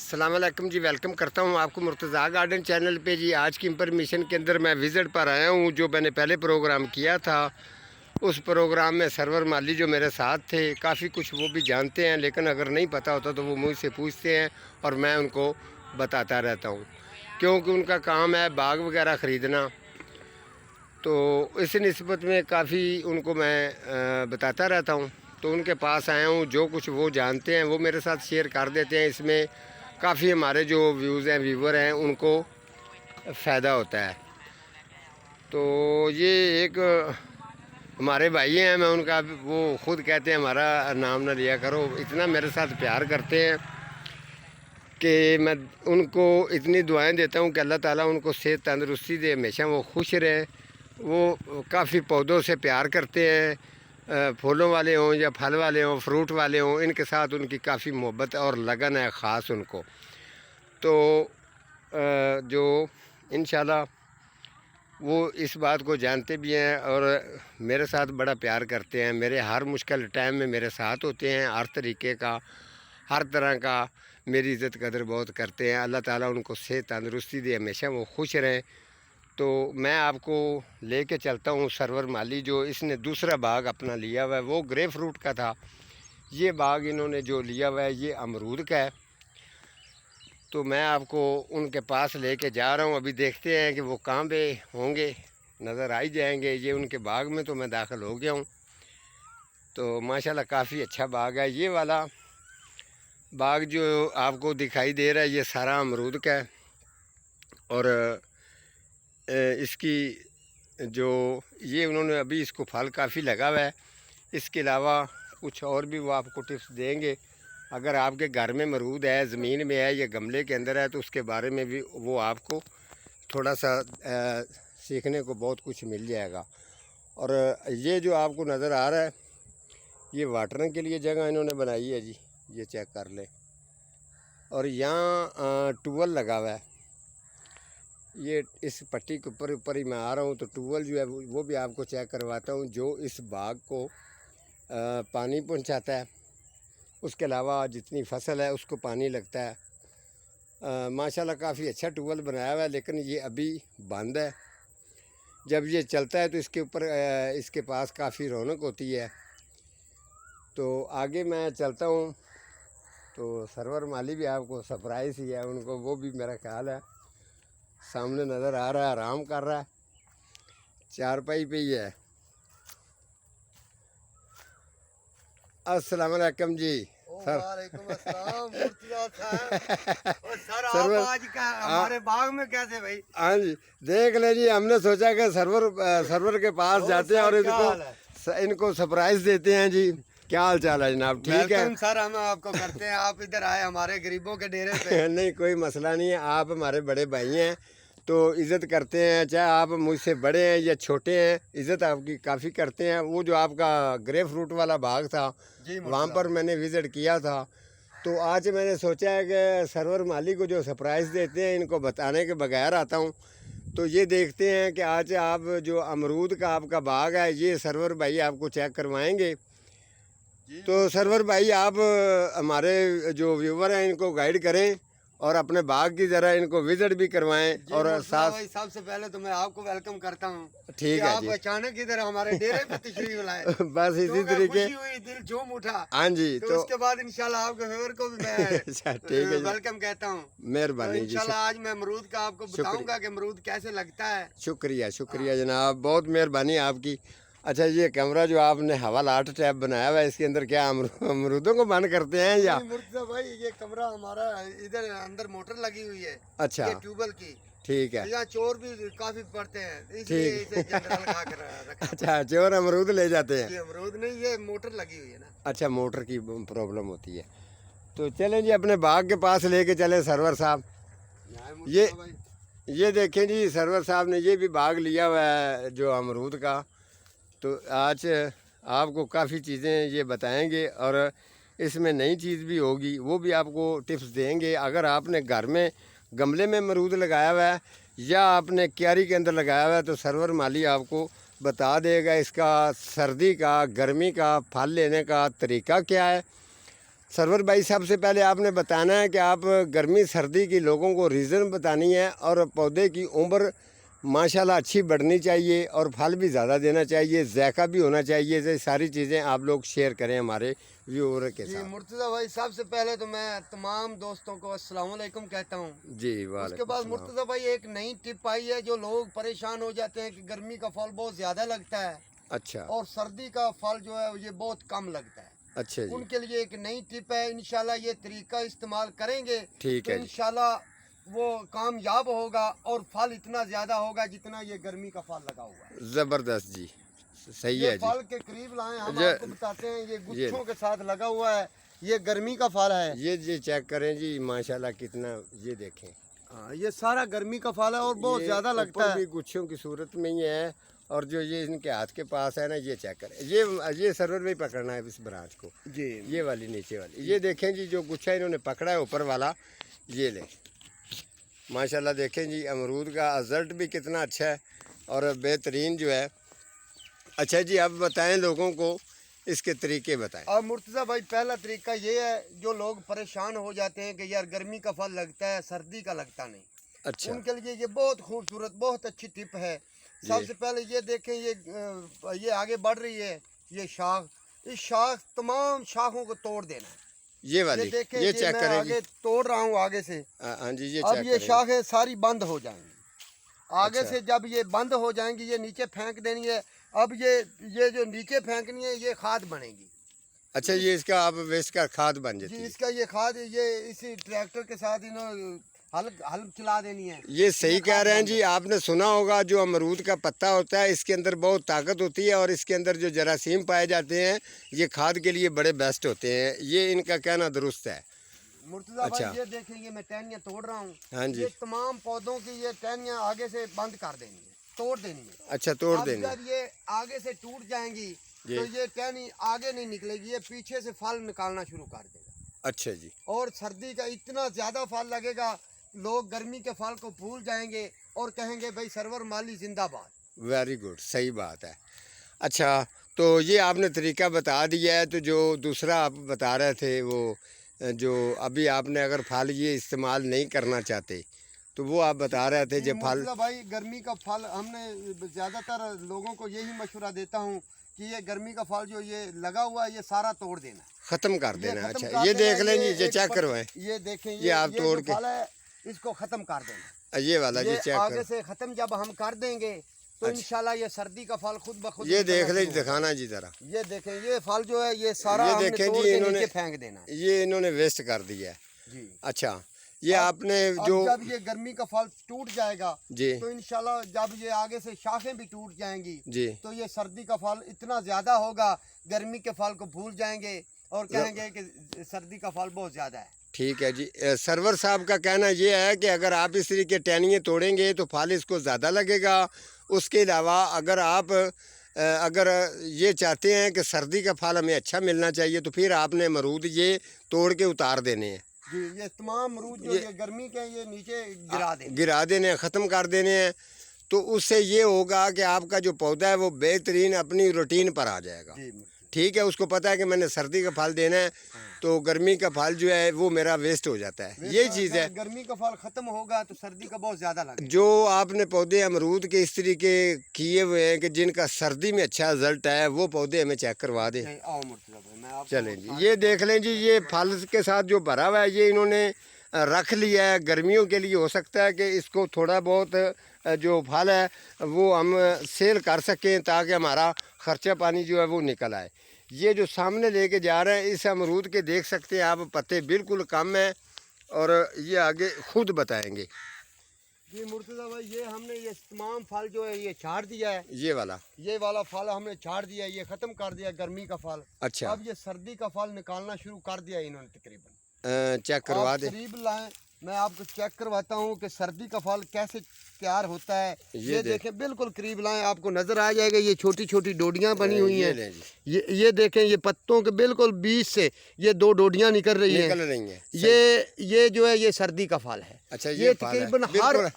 अस्सलाम वालेकुम जी। वेलकम करता हूँ आपको मुर्तज़ा गार्डन चैनल पे जी। आज की इंफॉर्मेशन के अंदर मैं विज़िट पर आया हूँ। जो मैंने पहले प्रोग्राम किया था, उस प्रोग्राम में सरवर माली जो मेरे साथ थे, काफ़ी कुछ वो भी जानते हैं, लेकिन अगर नहीं पता होता तो वो मुझसे पूछते हैं और मैं उनको बताता रहता हूँ, क्योंकि उनका काम है बाग वगैरह ख़रीदना। तो इस निस्बत में काफ़ी उनको मैं बताता रहता हूँ। तो उनके पास आया हूँ, जो कुछ वो जानते हैं वो मेरे साथ शेयर कर देते हैं। इसमें काफ़ी हमारे जो व्यूज़ हैं, व्यूवर हैं, उनको फ़ायदा होता है। तो ये एक हमारे भाई हैं, मैं उनका वो ख़ुद कहते हैं हमारा नाम ना लिया करो, इतना मेरे साथ प्यार करते हैं कि मैं उनको इतनी दुआएं देता हूँ कि अल्लाह ताला उनको सेहत तंदरुस्ती दे, हमेशा वो खुश रहें। वो काफ़ी पौधों से प्यार करते हैं, फूलों वाले हों या फल वाले हों, फ्रूट वाले हों, इनके साथ उनकी काफ़ी मोहब्बत और लगन है ख़ास उनको। तो जो इंशाल्लाह वो इस बात को जानते भी हैं और मेरे साथ बड़ा प्यार करते हैं। मेरे हर मुश्किल टाइम में मेरे साथ होते हैं, हर तरीके का, हर तरह का मेरी इज़्ज़त कदर बहुत करते हैं। अल्लाह ताला उनको सेहत तंदरुस्ती दे, हमेशा वो खुश रहें। तो मैं आपको लेके चलता हूँ सरवर माली, जो इसने दूसरा बाग अपना लिया हुआ है, वो ग्रे फ्रूट का था। ये बाग इन्होंने जो लिया हुआ है, ये अमरूद का है। तो मैं आपको उनके पास लेके जा रहा हूँ। अभी देखते हैं कि वो कहाँ पे होंगे, नज़र आ ही जाएंगे। ये उनके बाग में तो मैं दाखिल हो गया हूँ। तो माशाल्लाह काफ़ी अच्छा बाग है। ये वाला बाग जो आपको दिखाई दे रहा है, ये सारा अमरूद का है। और इसकी जो ये उन्होंने अभी इसको फल काफ़ी लगा हुआ है। इसके अलावा कुछ और भी वो आपको टिप्स देंगे। अगर आपके घर में अमरूद है, ज़मीन में है या गमले के अंदर है, तो उसके बारे में भी वो आपको थोड़ा सा सीखने को बहुत कुछ मिल जाएगा। और ये जो आपको नज़र आ रहा है, ये वाटरने के लिए जगह इन्होंने बनाई है जी, ये चेक कर लें। और यहाँ ट्यूबवेल लगा हुआ है। ये इस पट्टी के ऊपर ही मैं आ रहा हूँ, तो ट्यूबवेल जो है वो भी आपको चेक करवाता हूँ, जो इस बाग को पानी पहुँचाता है। उसके अलावा जितनी फसल है उसको पानी लगता है। माशाल्लाह काफ़ी अच्छा ट्यूबवेल बनाया हुआ है, लेकिन ये अभी बंद है। जब ये चलता है तो इसके ऊपर इसके पास काफ़ी रौनक होती है। तो आगे मैं चलता हूँ, तो सरवर माली भी आपको सरप्राइज़ ही है उनको, वो भी मेरा ख्याल है सामने नज़र आ रहा है, आराम कर रहा है, चारपाई पे ही है। अस्सलाम वालेकुम जी। सर वालेकुम अस्सलाम मुर्तज़ा साहब। और सर आप सरवर आज का हमारे बाग में कैसे भाई? हाँ जी, देख ले जी, हमने सोचा कि सरवर के पास जाते हैं और सर क्या हाल है? इनको सरप्राइज़ देते हैं जी। क्या हाल चाल है जनाब? ठीक है। वेलकम सर, हम आपको करते हैं, आप इधर आए हमारे गरीबों के डेरे पे। नहीं, कोई मसला नहीं है। आप हमारे बड़े भाई हैं, तो इज़्ज़त करते हैं, चाहे आप मुझसे बड़े हैं या छोटे हैं, इज़्ज़त आपकी काफ़ी करते हैं। वो जो आपका ग्रे फ्रूट वाला बाग था, जी वहाँ पर मैंने विज़िट किया था। तो आज मैंने सोचा है कि सरवर माली को जो सरप्राइज़ देते हैं, इनको बताने के बगैर आता हूँ। तो ये देखते हैं कि आज आप जो अमरूद का आपका बाग है, ये सरवर भाई आपको चेक करवाएंगे। तो सरवर भाई, आप हमारे जो व्यूवर हैं इनको गाइड करें और अपने बाग की ज़रा इनको विज़िट भी करवाएं। और मुर्तज़ा साथ भाई, सबसे पहले तो मैं आपको वेलकम करता हूँ ठीक कि है आप जी। अचानक इधर हमारे डेरे पे तशरीफ लाए। बस तो इसी मैं तरीके। खुशी हुई, दिल झूम उठा। हाँ जी। तो तो उसके बाद इंशाल्लाह आपके व्यूवर को भी मैं अच्छा, ठीक है जी, वेलकम कहता हूँ। तो मेहरबानी जी। इंशाल्लाह आज मैं अमरूद का आपको शुक्रिया, बताऊंगा कि अमरूद कैसे लगता है। शुक्रिया, शुक्रिया जनाब, बहुत मेहरबानी आपकी। अच्छा, ये कैमरा जो आपने हवालात टैब बनाया हुआ है, इसके अंदर क्या अमरूदों को बंद करते हैं या? नहीं मुर्तज़ा भाई, ये कमरा हमारा, इधर अंदर मोटर लगी हुई है, अच्छा, ये ट्यूबवेल की। ठीक है, यहाँ चोर भी काफी पड़ते हैं, इसलिए इसे ठीक। जंगल लगा कर रखा पड़ा अच्छा, चोर अमरूद ले जाते है। हैं। ये अमरूद नहीं, ये मोटर लगी हुई है ना। अच्छा, मोटर की प्रॉब्लम होती है। तो चलें जी, अपने बाग के पास लेके चले सरवर साहब। यहाँ है ये मुर्तज़ा भाई। ये देखें जी, सरवर साहब ने ये भी बाग लिया हुआ है जो अमरूद का। तो आज आपको काफ़ी चीज़ें ये बताएंगे और इसमें नई चीज़ भी होगी, वो भी आपको टिप्स देंगे। अगर आपने घर में गमले में अमरूद लगाया हुआ है या आपने क्यारी के अंदर लगाया हुआ है, तो सरवर माली आपको बता देगा इसका सर्दी का, गर्मी का फल लेने का तरीका क्या है। सरवर भाई, सबसे पहले आपने बताना है कि आप गर्मी सर्दी की लोगों को रीज़न बतानी है, और पौधे की उम्र माशाल्लाह अच्छी बढ़नी चाहिए और फल भी ज़्यादा देना चाहिए, जायका भी होना चाहिए। ये सारी चीज़ें आप लोग शेयर करें हमारे व्यूअर के जी साथ। मुर्तज़ा भाई, सबसे पहले तो मैं तमाम दोस्तों को अस्सलाम वालेकुम कहता हूँ। जी, उसके बाद वालेकुम सलाम। मुर्तज़ा भाई एक नई टिप आई है, जो लोग परेशान हो जाते हैं कि गर्मी का फल बहुत ज़्यादा लगता है अच्छा और सर्दी का फल जो है ये बहुत कम लगता है। अच्छा जी, उनके लिए एक नई टिप है, इंशाल्लाह ये तरीका इस्तेमाल करेंगे ठीक तो है जी। इंशाल्लाह वो कामयाब होगा और फल इतना ज़्यादा होगा जितना ये गर्मी का फल लगा हुआ है। ज़बरदस्त जी, सही ये है जी। फल के करीब लाएं, हम ये आपको बताते हैं, ये ये गुच्छों के साथ लगा हुआ है, ये गर्मी का फल है। ये चेक करें जी, माशाल्लाह कितना, ये देखें, हाँ, ये सारा गर्मी का फल है और बहुत ये ज़्यादा लगता ऊपर है। भी गुच्छों की सूरत में ही है, और जो ये इनके हाथ के पास है ना, ये चेक करें, ये सर्वर में ही पकड़ना है इस ब्रांच को, जी ये वाली नीचे वाली, ये देखें जी, जो गुच्छा इन्होंने पकड़ा है ऊपर वाला, ये ले माशाल्लाह देखें जी, अमरूद का रिज़ल्ट भी कितना अच्छा है और बेहतरीन जो है। अच्छा जी, अब बताएं लोगों को, इसके तरीके बताएं। और मुर्तज़ा भाई, पहला तरीका ये है, जो लोग परेशान हो जाते हैं कि यार गर्मी का फल लगता है सर्दी का लगता नहीं, अच्छा, उनके लिए ये बहुत खूबसूरत बहुत अच्छी टिप है। सबसे पहले ये देखें, ये आगे बढ़ रही है, ये शाख, इस शाख तमाम शाखों को तोड़ देना है। ये वाली, ये देखें, ये चेक मैं करें आगे जी। तोड़ रहा हूँ आगे से। हाँ जी, ये अब चेक ये करें। शाखें सारी बंद हो जाएंगी। आगे अच्छा। से जब ये बंद हो जाएंगी, ये नीचे फेंक देनी है। अब ये जो नीचे फेंकनी है, ये खाद बनेगी। अच्छा, ये इसका आप वेस्ट का खाद बन जी, जाती है। इसका ये खाद, ये इसी ट्रैक्टर के साथ इन्होंने हल हल चला देनी है। ये सही कह खाद रहे हैं बन जी, आपने सुना होगा जो अमरूद का पत्ता होता है, इसके अंदर बहुत ताकत होती है और इसके अंदर जो जरासीम पाए जाते हैं, ये खाद के लिए बड़े बेस्ट होते हैं। ये इनका कहना दुरुस्त है। मुर्तज़ा अच्छा। भाई, ये देखेंगे, मैं टहनियाँ तोड़ रहा हूँ। हाँ जी। ये तमाम पौधों की ये टहनियाँ आगे से बंद कर देनी है, तोड़ देनी है। अच्छा, तोड़ अब देना। जब ये आगे से टूट जाएंगी तो ये टहनी आगे नहीं निकलेगी, ये पीछे से फल निकालना शुरू कर देगा। अच्छा जी, और सर्दी का इतना ज़्यादा फल लगेगा, लोग गर्मी के फल को भूल जाएंगे और कहेंगे भाई सरवर माली जिंदाबाद। वेरी गुड, सही बात है। अच्छा, तो ये आपने तरीका बता दिया है, तो जो दूसरा आप बता रहे थे, वो जो अभी आपने अगर फल ये इस्तेमाल नहीं करना चाहते, तो वो आप बता रहे थे जी जब फल। मुर्तज़ा भाई, गर्मी का फल हमने ज़्यादातर लोगों को यही मशवरा देता हूँ कि ये गर्मी का फल जो ये लगा हुआ है, ये सारा तोड़ देना, ख़त्म कर ये देना। खत्म अच्छा, कर ये देना। देख लें जी, ये एक चेक करवाएं। ये देखें, ये आप तोड़ जो के, फल है इसको ख़त्म कर देना। ये वाला जी ये चेक आगे कर। से ख़त्म जब हम कर देंगे तो अच्छा। इंशाल्लाह ये सर्दी का फल खुद ब खुद ये निकलना देख ले, शुरू होगा। दिखाना जी ज़रा। ये देखें, ये फल जो है ये सारा ये हमने देखें तोड़ जी, के इन्होंने नीचे फेंक देना है। ये इन्होंने वेस्ट कर दिया है। जी, अच्छा, ये अब- आपने अब जो जब ये गर्मी का फल टूट जाएगा जी तो इंशाल्लाह जब ये आगे से शाखें भी टूट जाएंगी जी, तो ये सर्दी का फल इतना ज़्यादा होगा, गर्मी के फल को भूल जाएंगे और कहेंगे कि सर्दी का फल बहुत ज़्यादा है। ठीक है जी। सरवर साहब का कहना ये है कि अगर आप इस तरीके टहनियाँ तोड़ेंगे तो फल इसको ज़्यादा लगेगा। उसके अलावा अगर आप अगर ये चाहते हैं कि सर्दी का फल हमें अच्छा मिलना चाहिए, तो फिर आपने अमरूद ये तोड़ के उतार देने हैं। जी, ये तमाम अमरूद जो ये गर्मी के ये नीचे गिरा देने हैं, ख़त्म कर देने हैं। तो उससे ये होगा कि आपका जो पौधा है वो बेहतरीन अपनी रूटीन पर आ जाएगा। जी, ठीक है, उसको पता है कि मैंने सर्दी का फल देना है, तो गर्मी का फल जो है वो मेरा वेस्ट हो जाता है। यही चीज़ है। गर्मी का फल खत्म होगा तो सर्दी का बहुत ज़्यादा लगेगा। जो आपने पौधे अमरूद के इस तरीके किए हुए हैं कि जिनका सर्दी में अच्छा रिजल्ट है, वो पौधे हमें चेक करवा दें। आओ मुर्तज़ा भाई, मैं आपको चलें जी, ये देख लें जी, ये फल के साथ जो भरा हुआ है ये इन्होंने रख लिया है गर्मियों के लिए। हो सकता है कि इसको थोड़ा बहुत जो फल है वो हम सेल कर सकें ताकि हमारा ख़र्चा पानी जो है वो निकल आए। ये जो सामने लेके जा रहे हैं, इस अमरूद के देख सकते हैं आप, पत्ते बिल्कुल कम हैं और ये आगे खुद बताएंगे। जी मुर्तज़ा भाई, ये हमने ये तमाम फल जो है ये छाड़ दिया है। ये वाला फल हमने छाड़ दिया है, ये ख़त्म कर दिया गर्मी का फल। अच्छा, अब ये सर्दी का फल निकालना शुरू कर दिया इन्होंने तकरीबन। चेक करवा आप दें। करीब लाएं, मैं आपको चेक करवाता हूँ कि सर्दी का फल कैसे तैयार होता है। ये देखें, बिल्कुल करीब लाएं, आपको नजर आ जाएगा। ये छोटी छोटी डोडियां बनी हुई हैं। ये देखें, ये पत्तों के बिल्कुल बीच से ये दो डोडियां निकल रही हैं। ये जो है ये सर्दी का फल है। अच्छा, ये तकरीबन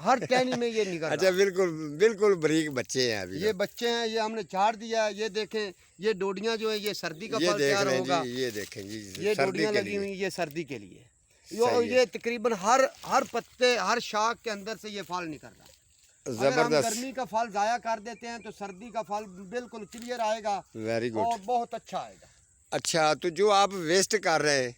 हर टहनी में ये निकल अच्छा, बिल्कुल बिल्कुल बारीक बच्चे हैं अभी। ये बच्चे हैं, ये हमने झाड़ दिया है। ये देखें, ये डोडियां जो है ये सर्दी का फल तैयार होगा। ये देखें जी, ये डोडियां लगी हुई ये सर्दी के लिए। ये तकरीबन हर पत्ते, हर शाख के अंदर से ये फल निकल रहा है। अगर हम गर्मी का फल जाया कर देते हैं तो सर्दी का फल बिल्कुल क्लियर आएगा। वेरी गुड, और बहुत अच्छा आएगा। अच्छा, तो जो आप वेस्ट कर रहे हैं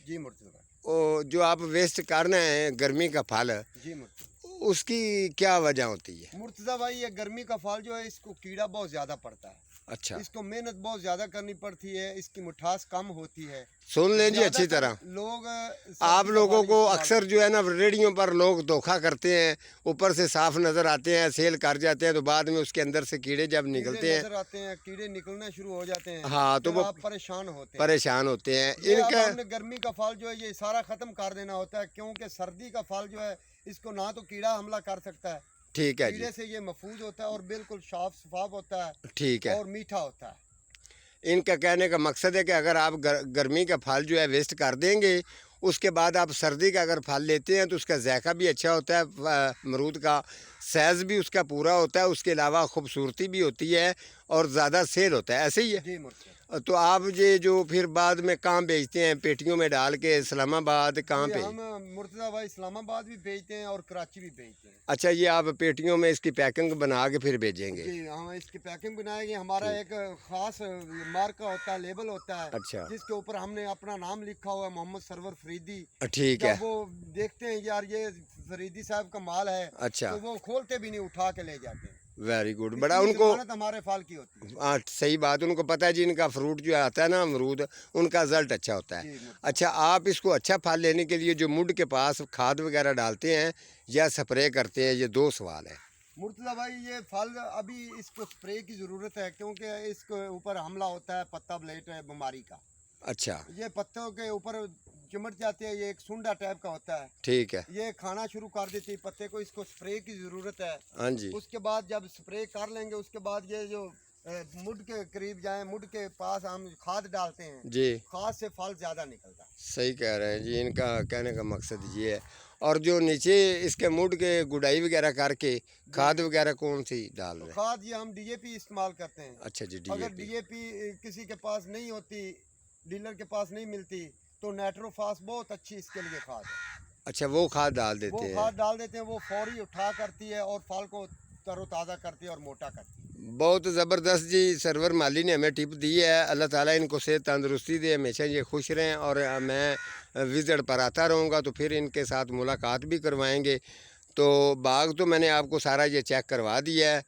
जी मुर्तज़ा, वो जो आप वेस्ट कर रहे हैं गर्मी का फल, जी मुर्तज़ा, उसकी क्या वजह होती है? मुर्तज़ा भाई, ये गर्मी का फल जो है इसको कीड़ा बहुत ज़्यादा पड़ता है। अच्छा, इसको मेहनत बहुत ज़्यादा करनी पड़ती है, इसकी मिठास कम होती है। सुन लें जी अच्छी तरह। लोग आप लोगों को अक्सर जो है ना रेडियो पर लोग धोखा करते हैं, ऊपर से साफ नज़र आते हैं, सेल कर जाते हैं, तो बाद में उसके अंदर से कीड़े जब निकलते हैं, आते हैं, कीड़े निकलना शुरू हो जाते हैं। हाँ, तो वो आप परेशान होते हैं। इनका हमने गर्मी का फल जो है ये सारा खत्म कर देना होता है, क्योंकि सर्दी का फल जो है इसको ना तो कीड़ा हमला कर सकता है, ठीक है जी, कीड़े से ये महफूज होता है और बिल्कुल साफ शफाफ होता है, ठीक है, और मीठा होता है। इनका कहने का मकसद है कि अगर आप गर्मी का फल जो है वेस्ट कर देंगे, उसके बाद आप सर्दी का अगर फल लेते हैं तो उसका जायका भी अच्छा होता है, अमरूद का साइज़ भी उसका पूरा होता है, उसके अलावा खूबसूरती भी होती है और ज़्यादा सेल होता है। ऐसे ही है जी। तो आप ये जो फिर बाद में कहाँ बेचते हैं? पेटियों में डाल के इस्लामाबाद कहाँ पे? हम मुर्तज़ा भाई इस्लामाबाद भी भेजते हैं और कराची भी भेजते हैं। अच्छा, ये आप पेटियों में इसकी पैकिंग बना के फिर भेजेंगे? जी, हम इसकी पैकिंग बनाएंगे। हमारा एक खास मार्का होता है, लेबल होता है, अच्छा, जिसके ऊपर हमने अपना नाम लिखा हुआ है, मोहम्मद सरवर फरीदी। ठीक है। जब वो देखते हैं यार ये फरीदी साहब का माल है, अच्छा, तो वो खोलते भी नहीं, उठा के ले जाते हैं। वेरी गुड, बड़ा उनको हमारे फल की होती है। हाँ, सही बात, उनको पता है जी इनका फ्रूट जो आता है ना अमरूद, उनका रिजल्ट अच्छा होता है। अच्छा, आप इसको अच्छा फल लेने के लिए जो मुड के पास खाद वगैरह डालते हैं या स्प्रे करते हैं, ये दो सवाल है। मुर्तज़ा भाई, ये फल अभी इसको स्प्रे की ज़रूरत है, क्योंकि इसके ऊपर हमला होता है पत्ता ब्लेट बीमारी का। अच्छा, ये पत्तों के ऊपर चिमट जाते हैं, ये एक सुंडा टाइप का होता है, ठीक है, ये खाना शुरू कर देती है पत्ते को, इसको स्प्रे की ज़रूरत है। हाँ जी, उसके बाद जब स्प्रे कर लेंगे, उसके बाद ये जो मुड के करीब जाए, मुड के पास हम खाद डालते हैं जी, खाद से फल ज़्यादा निकलता है। सही कह रहे हैं जी, इनका कहने का मकसद ये है। और जो नीचे इसके मुड के गुडाई वगैरह करके खाद वगैरह कौन सी डाल रहे हैं? खाद ये हम डीएपी इस्तेमाल करते हैं। अच्छा जी, अगर डीएपी। डीएपी किसी के पास नहीं होती, डीलर के पास नहीं मिलती, तो नाइट्रोफास बहुत अच्छी इसके लिए खाद है। अच्छा, वो खाद डाल देते वो हैं। खाद डाल देते हैं, वो फौरी उठा करती है और फल को तरोताज़ा करती है और मोटा करती है। बहुत ज़बरदस्त जी, सरवर माली ने हमें टिप दी है। अल्लाह ताला इनको सेहत तंदुरुस्ती दे, हमेशा ये खुश रहें। और मैं विज़िट पर आता रहूँगा, तो फिर इनके साथ मुलाकात भी करवाएंगे। तो बाग तो मैंने आपको सारा ये चेक करवा दिया है।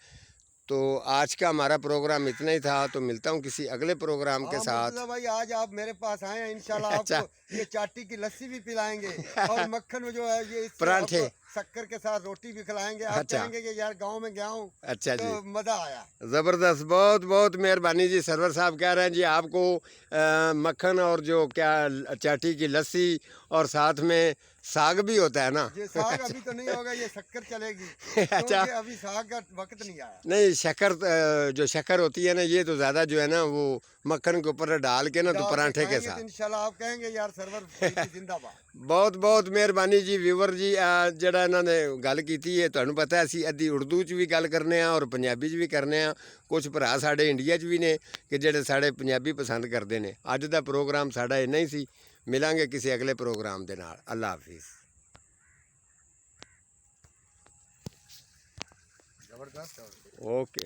तो आज का हमारा प्रोग्राम इतना ही था, तो मिलता हूँ किसी अगले प्रोग्राम के साथ। मुर्तज़ा भाई, आज आप मेरे पास आए हैं, इंशाल्लाह अच्छा। आपको ये चाटी की लस्सी भी पिलाएंगे और मक्खन जो है ये परांठे शक्कर के साथ रोटी भी खिलाएंगे। आप अच्छा, कहेंगे कि यार गांव में गया हूँ, अच्छा तो जी, मज़ा आया। ज़बरदस्त, बहुत बहुत मेहरबानी जी। सरवर साहब कह रहे हैं जी आपको मक्खन और जो क्या चाटी की लस्सी और साथ में साग भी होता है ना? ये साग अभी तो नहीं होगा, ये शक्कर चलेगी, अच्छा, क्योंकि अभी साग का वक्त नहीं आया। नहीं, शक्कर जो शक्कर होती है ना, ये तो ज़्यादा जो है ना वो मक्खन के ऊपर डाल के ना, तो पराठे के साथ इंशाल्लाह आप कहेंगे यार सरवर फरीदी जिंदाबाद। बहुत बहुत मेहरबानी जी। व्यूवर जी ਜਿਹੜਾ ਇਹਨਾਂ ਨੇ ਗੱਲ ਕੀਤੀ ਹੈ, ਤੁਹਾਨੂੰ ਪਤਾ ਅਸੀਂ ਅੱਧੀ ਉਰਦੂ 'ਚ ਵੀ ਗੱਲ ਕਰਨੇ ਆ ਔਰ ਪੰਜਾਬੀ 'ਚ ਵੀ ਕਰਨੇ ਆ। ਕੁਝ ਭਰਾ ਸਾਡੇ ਇੰਡੀਆ 'ਚ ਵੀ ਨੇ ਕਿ ਜਿਹੜੇ ਸਾਡੇ ਪੰਜਾਬੀ ਪਸੰਦ ਕਰਦੇ ਨੇ। ਅੱਜ ਦਾ ਪ੍ਰੋਗਰਾਮ ਸਾਡਾ ਇੰਨਾ ਹੀ ਸੀ। ਮਿਲਾਂਗੇ ਕਿਸੇ ਅਗਲੇ ਪ੍ਰੋਗਰਾਮ ਦੇ ਨਾਲ। ਅੱਲਾ ਹਾਫਿਜ਼। जबरदस्त। ओके।